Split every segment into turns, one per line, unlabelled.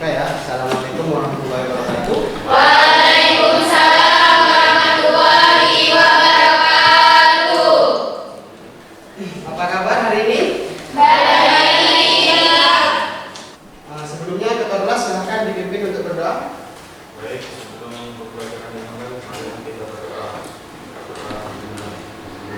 Oke ya, assalamualaikum warahmatullahi wabarakatuh.
Waalaikumsalam warahmatullahi wabarakatuh.
Apa kabar hari ini?
Baik.
Sebelumnya ketua kelas silakan dipimpin untuk berdoa.
Baik, sebelum pembelajaran dimulai, mari kita berdoa.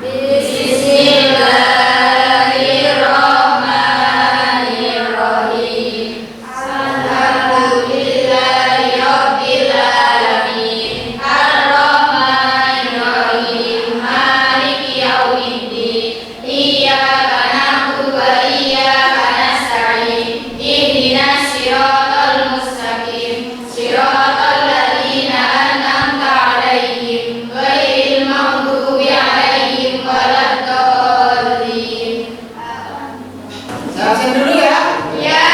Bismillahirrahmanirrahim. Alhamdulillahirabbil alamin. Arrahmanirrahim. Maliki yaumiddin. Iyyaka na'budu wa iyyaka nasta'in. Ihdinas siratal mustaqim. Siratal ladzina an'amta 'alaihim ghairil maghdubi 'alaihim waladdallin.
Saya absen dulu ya.
Ya.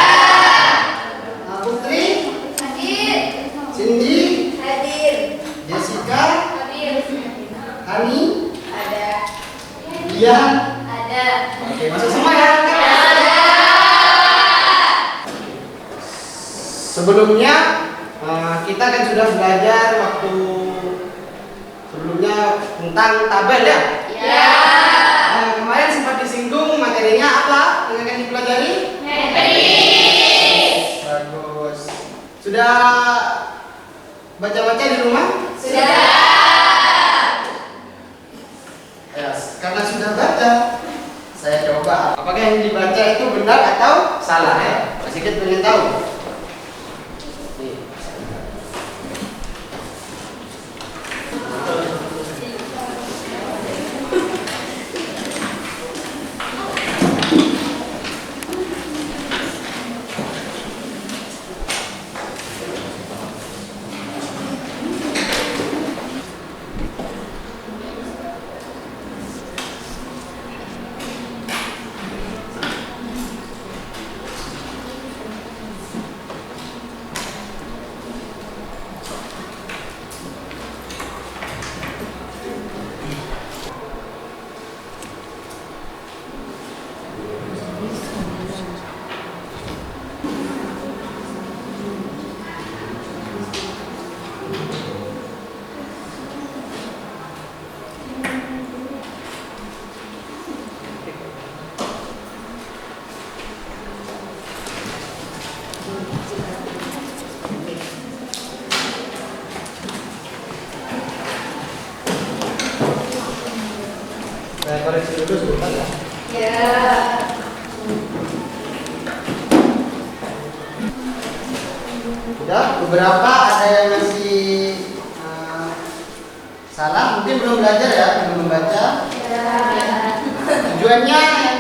Putri,
Hadir.
Cindy,
Hadir.
Jessica,
Hadir.
Hani,
Ada.
Dian.
Ada.
Oke, masuk semua ya. Sebelumnya kita kan sudah belajar waktu sebelumnya tentang tabel ya.
Ya.
Kemarin sempat disinggung materinya apa yang akan dipelajari?
Metrik.
Bagus. Sudah baca-baca di rumah?
Sudah.
Ya, karena sudah baca, saya coba apakah yang dibaca itu benar atau salah ya? Mas Sigit pengen tahu. Nih. Saya koreksi dulu sebentar ya.
Ya.
Sudah, beberapa ada yang masih salah, mungkin belum belajar ya, belum membaca. Tujuannya yang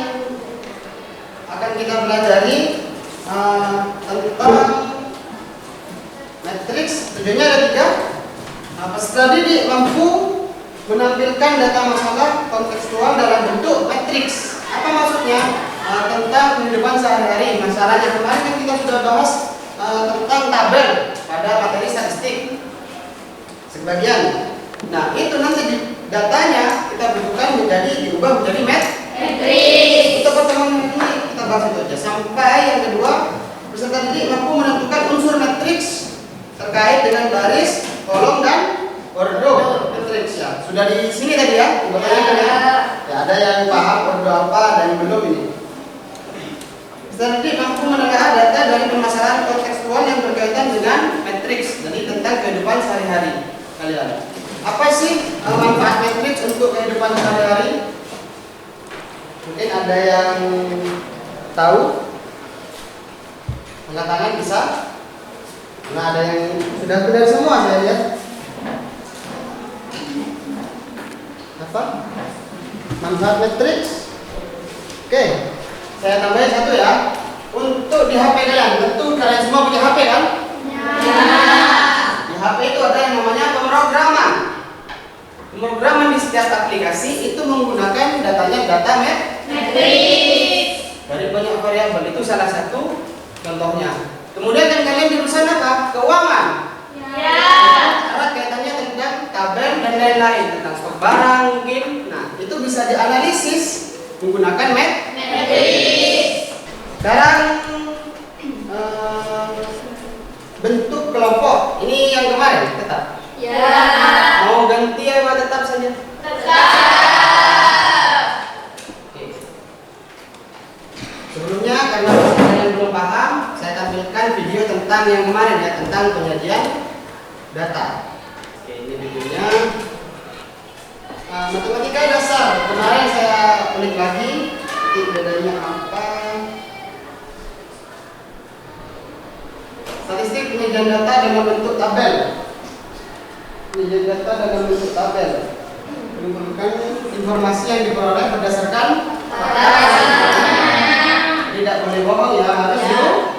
akan kita pelajari tentang matriks. Tujuannya ada 3. Peserta didik mampu menampilkan data masalah kontekstual dalam bentuk matriks. Apa maksudnya? Tentang kehidupan sehari-hari. Masalahnya kemarin kan kita sudah bahas tentang tabel pada materi statistik sebagian. Nah, itu nanti di datanya kita butuhkan diubah menjadi
Metrik.
Untuk pertemuan ini kita bahas itu aja. Sampai yang kedua, peserta didik mampu menentukan unsur matriks terkait dengan baris, kolom dan ordo matriks ya. Sudah di sini tadi ya, dibacakan ya. Ya, ada yang paham ordo apa dan yang belum ini. Peserta didik mampu menelaah data dari permasalahan kontekstual yang berkaitan dengan matriks, jadi tentang kehidupan sehari-hari kalian. Apa sih manfaat matriks untuk kehidupan sehari-hari? Mungkin ada yang tahu? Angkat tangan bisa? Nah, ada yang sudah benar semua saya lihat. Apa? Manfaat matriks? Oke, saya tambahin satu ya. Untuk di HP kalian, tentu kalian semua punya HP kan? Di HP itu ada yang namanya pemrograman. Pemrograman di setiap aplikasi itu menggunakan datanya data
Metrik.
dari banyak variabel, itu salah satu contohnya. Kemudian yang kalian jurusan apa? Keuangan.
Ya.
Karena kaitannya tentang tabel dan lain-lain, tentang stok barang mungkin. Nah, itu bisa dianalisis menggunakan
Metrik.
Sekarang yang kemarin? Tetap?
Ya.
Mau ganti apa tetap saja?
Tetap.
Oke. Sebelumnya karena kalian belum paham, saya tampilkan video tentang yang kemarin ya, tentang penyajian data. Oke, ini videonya. Matematika dasar. Kemarin saya ulik lagi, titik bedanya apa? Statistik penyajian data dalam bentuk tabel. Penyajian data dalam bentuk tabel merupakan informasi yang diperoleh berdasarkan tidak boleh bohong ya, harus
jujur.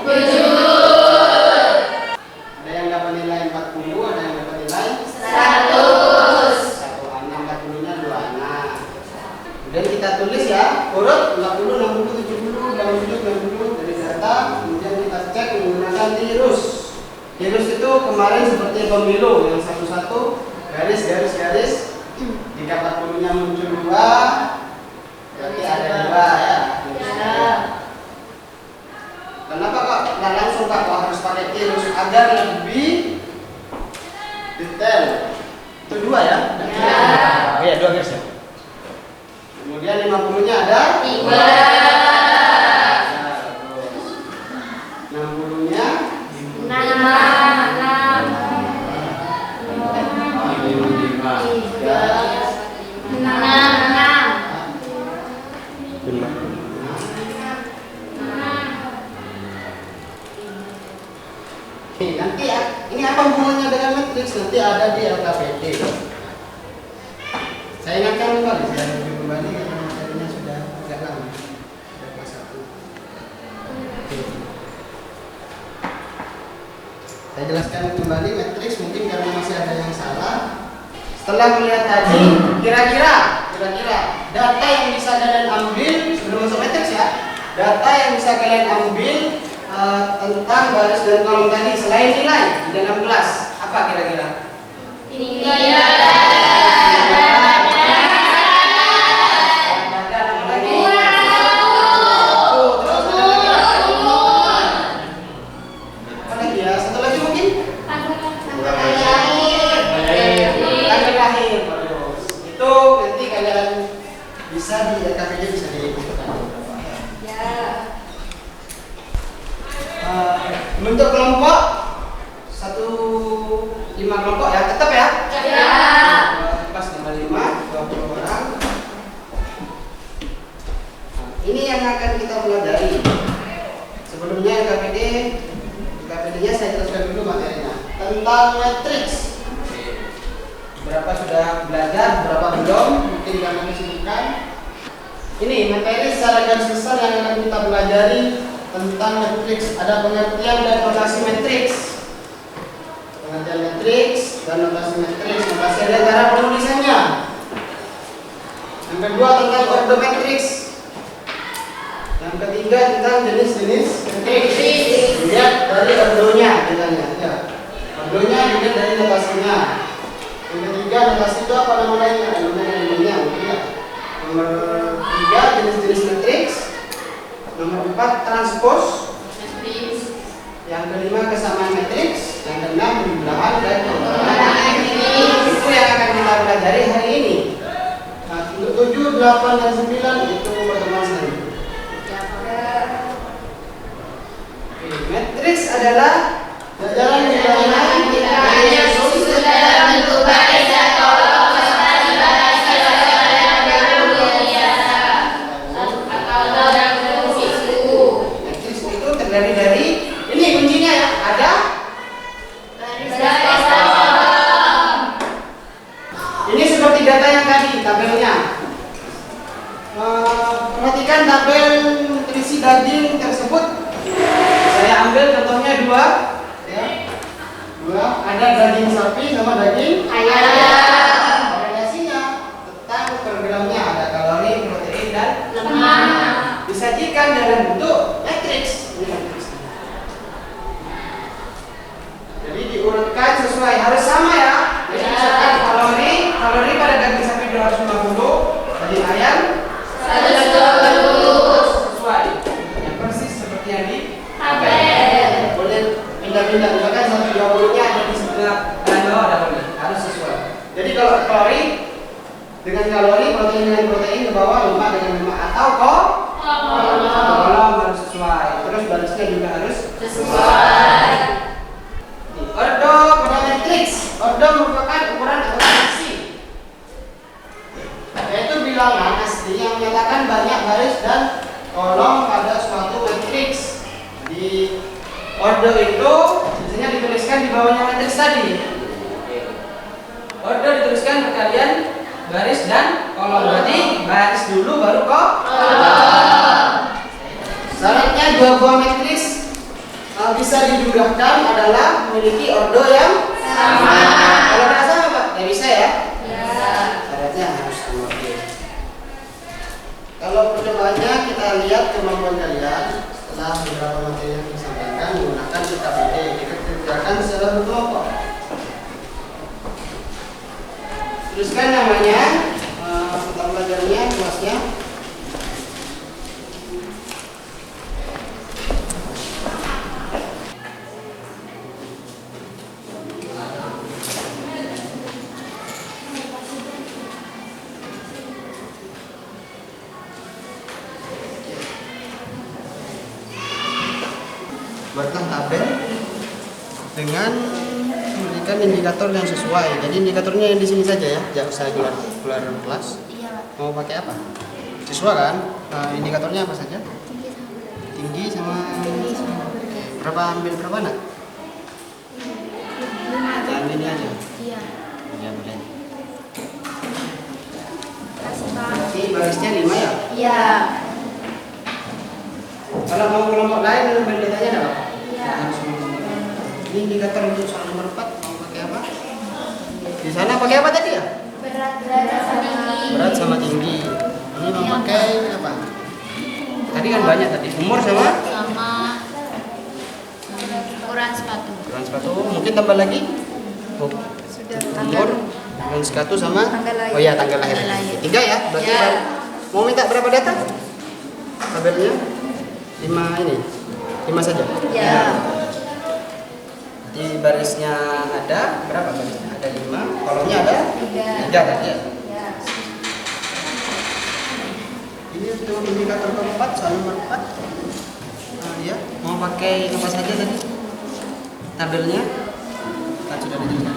Ada yang dapat nilai 40, ada yang dapat nilai
100.
1 anak, 40-nya 2 anak. Kemudian kita tulis ya, urut 40, 60, 70, 80, 90 dari data. Kemudian kita cek menggunakan tirus. Tirus itu kemarin seperti pemilu yang satu-satu garis. Jika 40-nya muncul 2, berarti ada 2 ya. Kenapa kok nggak langsung Pak kok harus pakai tirus agar lebih detail? Itu 2 ya? Oh ya, 2 garis ya. Kemudian 50-nya ada
3.
60-nya 5. Nanti ini apa hubungannya dengan matriks? Nanti ada di LKPD. Saya ingatkan kembali, saya review kembali karena materinya sudah agak lama, sudah kelas 1. Saya jelaskan kembali matriks, mungkin karena masih ada yang salah. Setelah melihat tadi, kira-kira data yang bisa kalian ambil sebelum masuk matriks ya, data yang bisa kalian ambil tentang baris dan kolom tadi selain nilai di dalam kelas, apa kira-kira? Bisa di LKPD bisa dibutuhkan. Bentuk kelompok 5 kelompok ya, tetap ya. Kelas 55, 20 orang. Ini yang akan kita pelajari. Sebelumnya LKPD-nya saya jelaskan dulu materinya tentang matriks. Berapa sudah belajar, berapa belum? Mungkin karena kesibukan. Ini materi secara garis besar yang akan kita pelajari tentang matriks. Ada pengertian dan notasi matriks. Pengertian matriks dan notasi matriks. Notasi ada cara penulisannya. Yang kedua tentang kode matriks. Yang ketiga tentang jenis-jenis matriks. Dilihat dari ordonya, misalnya. Ya. Ordonya dilihat dari notasinya. Yang ketiga notasi itu apa nama lainnya? Namanya. Nomor 3 jenis-jenis matriks. Nomor 4 transpose. Yang kelima kesamaan matriks. Yang keenam pembelahan dan pembelahan. Itu yang akan kita pelajari hari ini. Nah, untuk 7, 8, dan 9 itu pertemuan selanjutnya. Matriks adalah jajaran nilai
yang disusun dalam bentuk baris dan kolom serta dibatasi oleh variabel biasa atau dalam bentuk siku.
Matriks itu terdiri dari ini kuncinya ya, ada
Baris dan kolom.
ini seperti data yang tadi tabelnya. Perhatikan tabel nutrisi daging tersebut. Saya ambil contohnya 2 ya. 2 ada daging sapi sama daging
Ayam.
Variasinya tentang per gramnya ada kalori, protein dan
Lemak.
disajikan dalam bentuk matriks. Ini matriks. Jadi diurutkan sesuai, harus sama ya. Jadi misalkan kalori pada daging sapi 250, daging ayam
120.
sesuai. Yang persis seperti yang di
Tabel.
boleh pindah-pindah, misalkan 120-nya ada di sebelah kanan bawah ada ini harus sesuai. Jadi kalau kalori dengan kalori, protein dengan protein ke bawah, lemak dengan lemak atau kolom harus sesuai. Terus barisnya juga harus sesuai. Ordo pada matriks. Ordo merupakan ukuran asli, yaitu bilangan asli yang menyatakan banyak baris dan kolom pada suatu matriks. Di ordo itu biasanya dituliskan di bawahnya matriks tadi. Ordo dituliskan berkalian baris dan kolom. Berarti baris dulu baru kolom. Syaratnya dua buah matriks bisa didudahkan adalah memiliki ordo yang sama. Kalau tidak sama, Pak, ya bisa ya? Syaratnya harus sama. Kalau percobaannya kita lihat kemampuan kalian setelah beberapa materi yang disampaikan menggunakan KKBD. Kita kerjakan secara berkelompok. Tuliskan namanya, peserta belajarnya, kelasnya. Buatlah tabel dengan memberikan indikator yang sesuai. Jadi indikatornya yang di sini saja ya, jangan usah keluar kelas. Mau pakai apa? Siswa kan? Indikatornya apa saja? Tinggi sama berapa, ambil berapa nak? Ambil ini aja. Iya boleh. Berarti barisnya 5 ya?
Iya.
Kalau mau kelompok lain ambil datanya ada apa?
Iya.
Ini indikator untuk soal nomor 4 mau pakai apa? Di sana pakai apa tadi ya? Berat sama tinggi. Ini mau pakai apa? Tadi kan banyak tadi. Umur sama
Ukuran sepatu.
ukuran sepatu. Mungkin tambah lagi. Umur, ukuran sepatu sama
Tanggal lahir.
Oh iya, tanggal lahir. 3 ya. Berarti
Ya.
mau minta berapa data? Tabelnya 5 ini. 5 saja.
Ya.
Di barisnya ada berapa barisnya? Ada 5, kolomnya ada 3 tadi ya.
Ya.
Ini untuk indikator keempat, soal nomor 4. Ya, mau pakai apa saja tadi? Tabelnya kan sudah dijelaskan.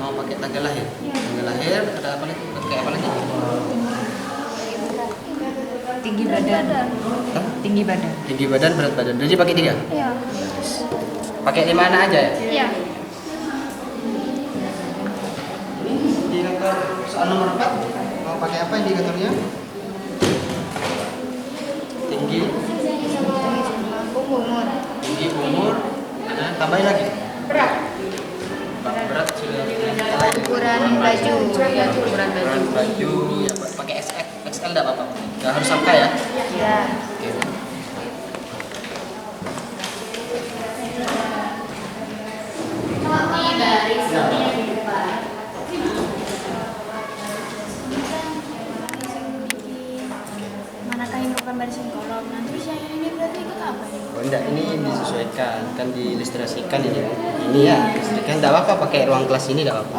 Mau pakai tanggal lahir. Tanggal lahir ada apa lagi? Pakai apa lagi?
Tinggi badan.
Hah?
Tinggi badan.
Tinggi badan, berat badan. Jadi pakai 3.
Iya.
Pakai 5 anak aja ya?
Iya.
Ini indikator soal nomor 4. Mau pakai apa indikatornya? Tinggi,
Umur.
tinggi, umur, tambahin lagi.
Berat.
Berat sudah.
Ukuran baju. Ya, ukuran baju.
Ukuran baju ya pakai XL enggak apa-apa. Enggak harus sampai ya.
Ya.
Oke.
Ini baris di depan.
Manakah yang merupakan baris yang kolom? Nah, terus yang ini berarti ikut apa nih?
Oh enggak, ini disesuaikan, kan diilustrasikan ini. Ini ya, ilustrasikan enggak apa-apa pakai ruang kelas ini enggak apa-apa.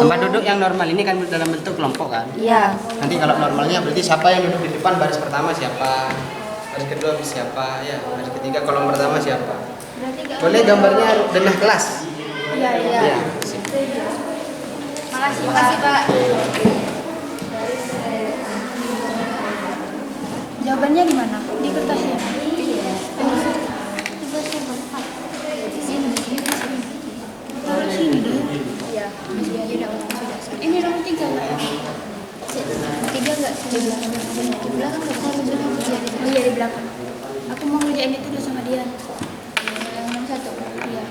Tempat duduk yang normal ini kan dalam bentuk kelompok kan.
Iya.
Nanti kalau normalnya berarti siapa yang duduk di depan, baris pertama siapa, baris kedua siapa, ya, baris ketiga kolom pertama siapa.
Berarti gak
Boleh gambarnya denah kelas.
Iya, iya.
Iya.
Makasih, Pak. Jawabannya di mana? Di kertasnya. Taruh sini deh.
Iya.
Ini nomor 3 nggak? 3 nggak? Di belakang nggak? Iya, di belakang. Aku mau ngerjain itu dulu sama dia. Yang nomor 1. Iya.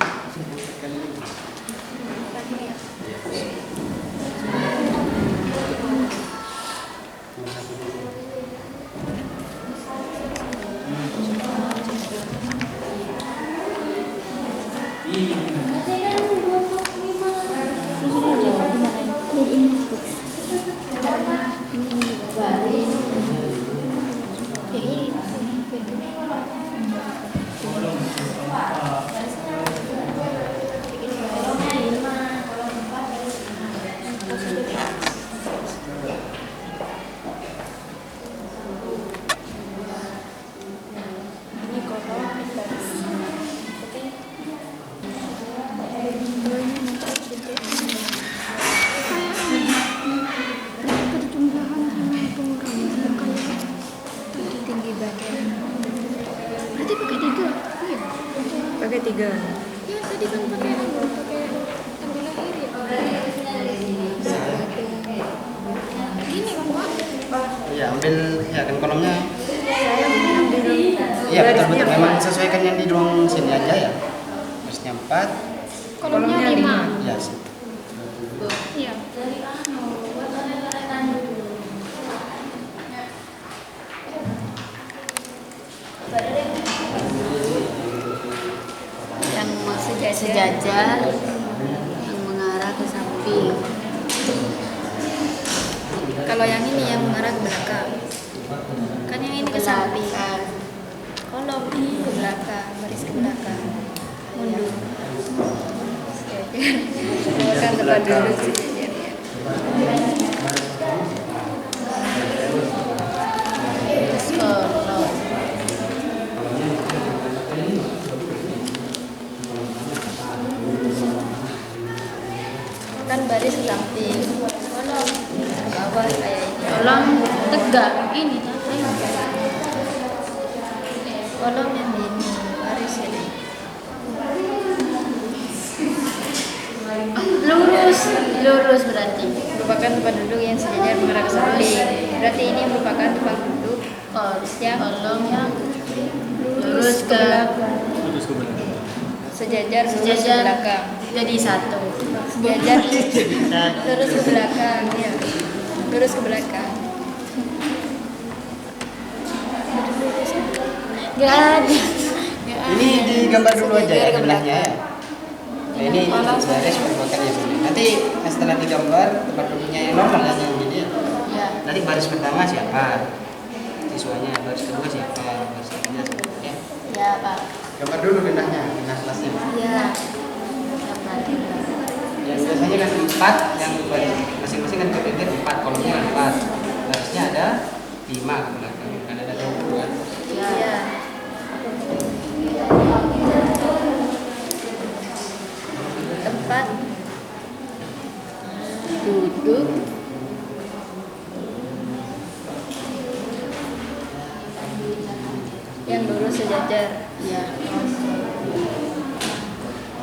pakai 3. Iya.
Pakai 3.
Ya tadi kan pakai tanggal lahir ya. Gini kan Pak.
Iya, ambil ya kan kolomnya.
Saya ambil
Iya,
garisnya
betul-betul. Memang
4.
sesuaikan yang di ruang sini aja ya. Barisnya 4.
Kolomnya 5.
Ya,
Iya.
Yang sejajar yang mengarah ke samping.
Kalau yang ini yang mengarah ke belakang. Kan yang ini ke samping. Kolom ini ke belakang, baris ke belakang. Mundur. Kan depan dulu sejajarnya.
Kolom.
Kan baris ke samping. Kolom ke bawah kayak ini.
Kolom tegak ini kan.
Kolom yang ini baris ini.
Lurus berarti.
Merupakan tempat duduk yang sejajar mengarah ke samping. Berarti ini merupakan tempat duduk
Kolom yang lurus ke
Terus ke belakang.
sejajar lurus ke belakang.
jadi 1.
Sejajar lurus ke belakang, ya. Lurus ke belakang.
Gak ada.
ini digambar dulu aja ya benahnya ya. Nah, ini baris perbuatan yang ini. Nanti setelah digambar tempat duduknya yang normal yang gini ya.
Ya.
Nanti baris pertama siapa? Siswanya. Baris kedua siapa? Baris ketiga siapa? Ya.
Ya, Pak.
Gambar dulu benahnya, benah kelasnya.
Ya.
Yang biasanya kan 4, yang masing-masing kan kepikir 4, kolomnya kan 4. Barisnya ada 5 ke belakang. Kan ada 20 kan.
Ya.
Tempat
Duduk
yang lurus sejajar.
ya.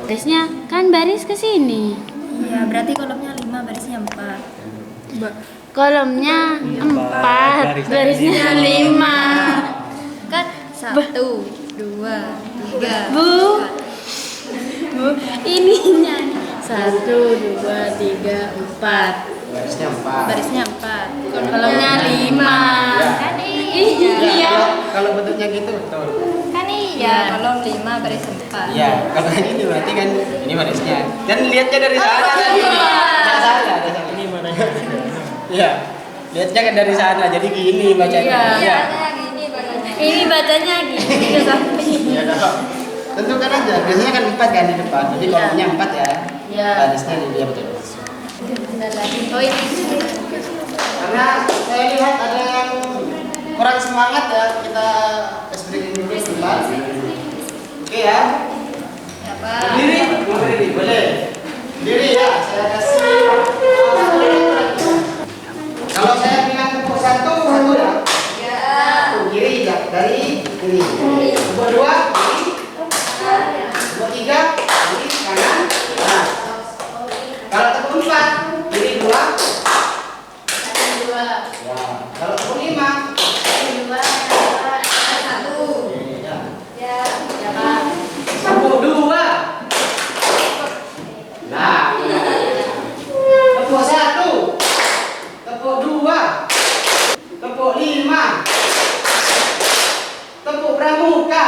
Barisnya kan baris ke sini.
Iya, berarti kolomnya 5, barisnya 4.
Kolomnya 4, barisnya 5.
Kan 1, 2, 3.
Bu, ininya 1, 2, 3, 4.
Barisnya 4.
Barisnya 4.
Kolomnya 5.
Kan
Iya.
Kalau bentuknya gitu betul.
Kan iya, kolom 5, baris 4.
Iya, kalau ini berarti kan ini barisnya. Dan lihatnya dari sana tadi. Nggak salah, ada salah. Ini mana? Iya. Lihatnya kan dari sana, jadi gini bacanya.
Iya.
Gini bacanya.
Ini bacanya gini ke samping.
Iya, dong. Tentukan aja. Biasanya kan 4 kan di depan. Jadi
Iya.
kolomnya 4 ya.
Iya.
Barisnya dia betul.
Bentar lagi. Oh, ini.
Karena saya lihat ada yang kurang semangat ya, kita tes breaking dulu sebentar. Oke ya.
Ya, Pak.
Berdiri, berdiri, boleh. Berdiri ya, saya kasih. Kalau saya bilang tepuk 1, 1 ya.
Ya.
Tepuk kiri ya, dari kiri. Tepuk 2, kiri. Tepuk 3, kiri, kanan. Nah. Kalau tepuk 4, kiri 2. Ya. Kalau tepuk 5,
Ya, ya, Pak.
tepuk 2. Nah. Tepuk 1. Tepuk 2. Tepuk 5. Tepuk pramuka.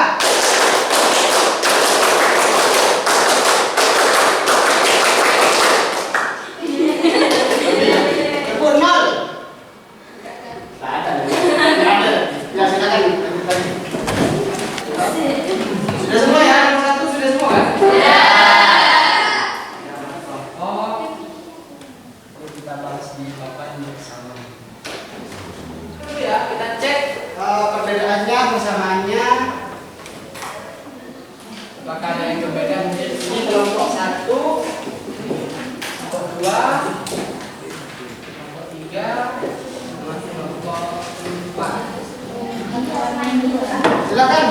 Tepuk 0. Tak ada. Tak ada. Ya, silakan. Sudah semua ya? Nomor 1 sudah semua kan? Oh, perlu kita bahas di papan bersama. Dulu ya, kita cek perbedaannya, persamaannya. Apakah ada yang berbeda? Mungkin ini kelompok 1, kelompok 2, kelompok 3, sama kelompok 4. Silakan.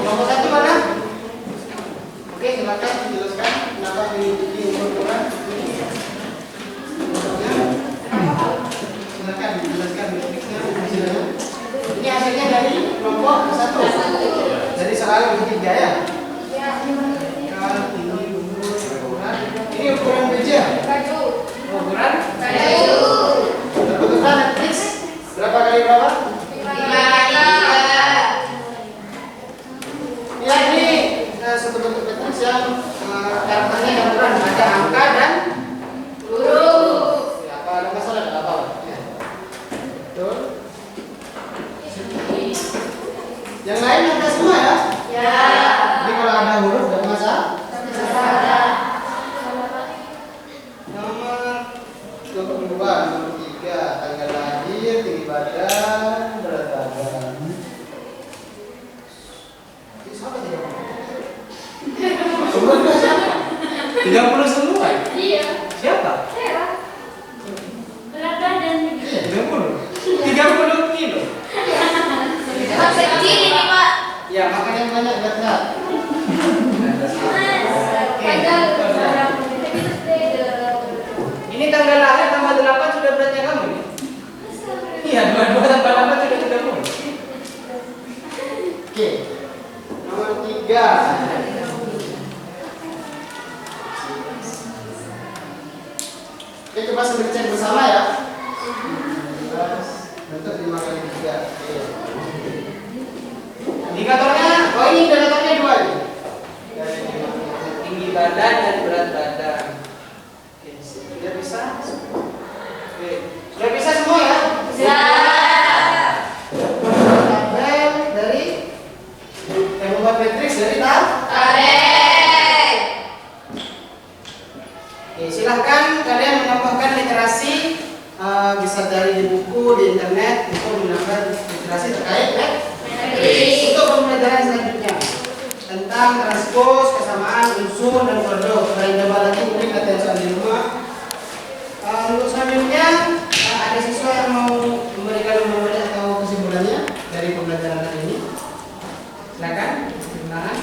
Nomor 1 mana? Oke, silakan dijelaskan kenapa di ukuran ini. Silakan dijelaskan matriksnya hasilnya. Ini hasilnya dari kelompok 1. Dari soal yang ketiga ya. Ini ukuran meja. Ukuran bentuknya matriks berapa kali berapa? 5. Ya, ini satu bentuk matriks yang karakternya campuran ada angka dan huruf. Ya, apa ada masalah? Tidak apa. Ya. Betul. Yang lain ada semua ya? Ya. Jadi kalau ada huruf tidak masalah. Nomor 22, nomor 3, tanggal lahir, tinggi badan, berat badan. Ini siapa tidak? Semua siapa? 30 semua?
Iya.
Siapa?
Berat badan.
Iya, 30 kilo.
Kecil ini Pak.
Ya, makanya banyak berat. Ini tanggal lahir tambah 8 sudah beratnya kamu nih? Iya, 22 tambah 8 sudah 30. Oke. Nomor 3. Oke, coba sambil cek bersama ya. Bentuk 5 kali 3. Oke. Indikatornya, oh ini indikatornya 2 ini. Tinggi badan dan berat badan. Oke, sudah bisa? Oke, sudah bisa semua ya?
Bisa.
Tabel dari yang membuat matriks dari
Tarik.
Oke, silahkan kalian menambahkan literasi, bisa cari di buku, di internet, untuk menambah literasi terkait untuk pembelajaran selanjutnya tentang transpos, kesamaan, unsur, dan produk. Kalian coba lagi mungkin latihan soal di rumah. Untuk selanjutnya ada siswa yang mau memberikan memori atau kesimpulannya dari pembelajaran hari ini. Silakan. Silakan.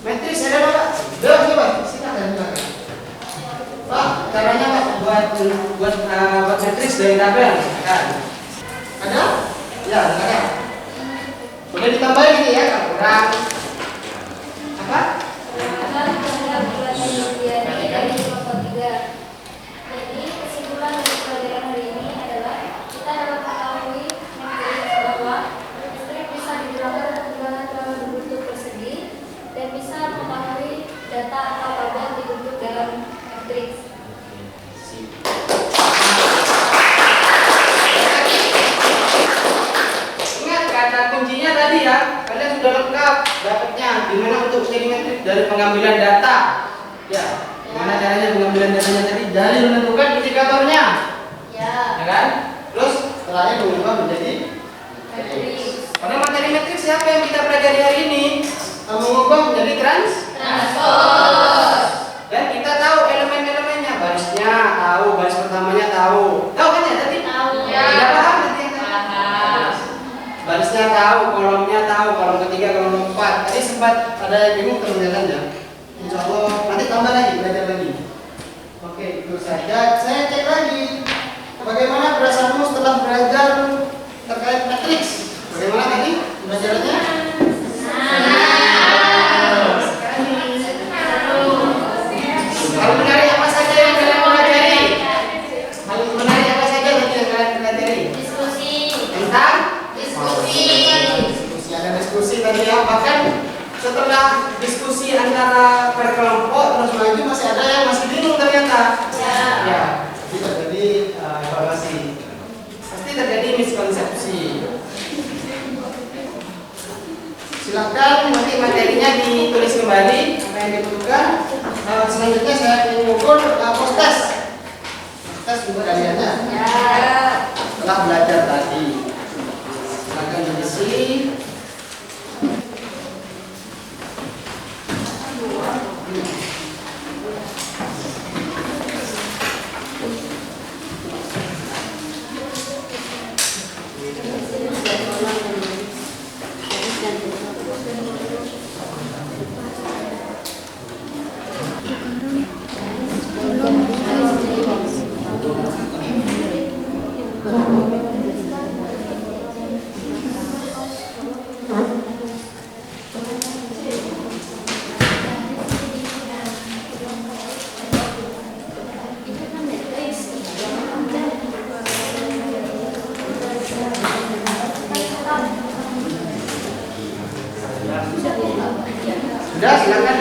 Matriks ada apa, Pak? Coba. Silakan. Pak, caranya Pak buat matriks dari tabel. Silakan. Ada? Ya, silakan. Boleh ditambahin ini ya, kalau kurang apa?
Dari kelompok 3. Jadi kesimpulan dari pelajaran hari ini adalah kita dapat mengetahui bahwa listrik bisa digunakan untuk menggunakan dalam bentuk persegi dan bisa mempengaruhi data atau tabel dibentuk dalam matriks.
Ingat kata kuncinya tadi ya, kalian sudah lengkap dapatnya. Gimana untuk menjadi matriks dari pengambilan data? Ya, gimana caranya pengambilan datanya tadi dari menentukan indikatornya,
Ya.
ya kan? Terus setelahnya mengubah menjadi
Matriks.
pada materi matriks siapa yang kita pelajari hari ini? Mengubah menjadi
Transpos.
dan kita tahu elemen-elemennya, barisnya tahu, baris pertamanya tahu kan ya tadi?
Tahu.
Tidak paham nanti yang tadi? Barisnya tahu, kolomnya tahu, kolom ketiga, kolom 4. Tadi sempat ada yang bingung ternyata. Insya Allah nanti tambah lagi, belajar lagi. Oke, itu saja. Saya cek lagi. Bagaimana perasaanmu setelah belajar terkait matriks? Bagaimana tadi belajarannya? Hal menarik apa saja yang kalian pelajari? Hal menarik apa saja tadi yang kalian pelajari?
Diskusi.
Tentang
Diskusi.
ada diskusi tadi ya, bahkan setelah diskusi antara berkelompok terus maju masih ada yang masih bingung ternyata. Ya, jadi terjadi evaluasi. Pasti terjadi miskonsepsi. Silakan nanti materinya ditulis kembali apa yang dibutuhkan. Selanjutnya saya ingin mengukur post-test. Post-test juga kaliannya.
Ya.
Setelah belajar tadi. Silakan diisi. Sudah, silakan.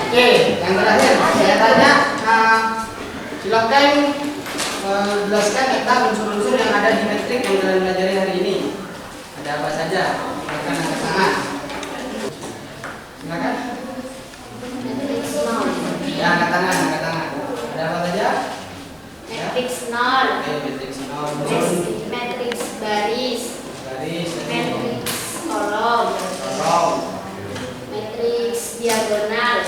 Oke, yang terakhir saya tanya, silakan jelaskan tentang unsur-unsur yang ada di metrik yang kalian pelajari hari ini. Ada apa saja? Silakan angkat tangan. Silakan. Ya, angkat tangan, angkat tangan. Ada apa saja?
Matriks nol,
Oke, metrik nol,
matriks baris,
garis,
matriks kolom,
kolom,
matriks diagonal,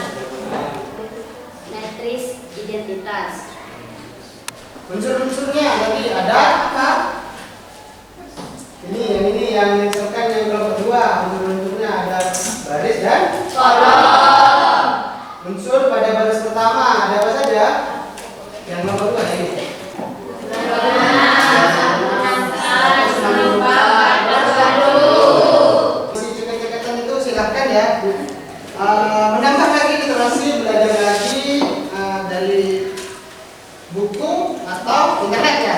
matriks identitas.
unsur-unsurnya tadi ada apa? Ini yang misalkan yang kelompok dua, unsur-unsurnya ada baris dan
Kolom.
unsur pada baris pertama ada apa saja? Yang nomor dua ini. Masih ceket-ceketan itu silahkan ya. Menambah lagi literasi, belajar lagi dari buku atau internet ya.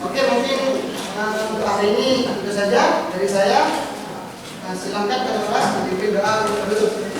Oke, mungkin untuk hari ini itu saja dari saya. Silakan ke kelas, dipimpin doa untuk duduk.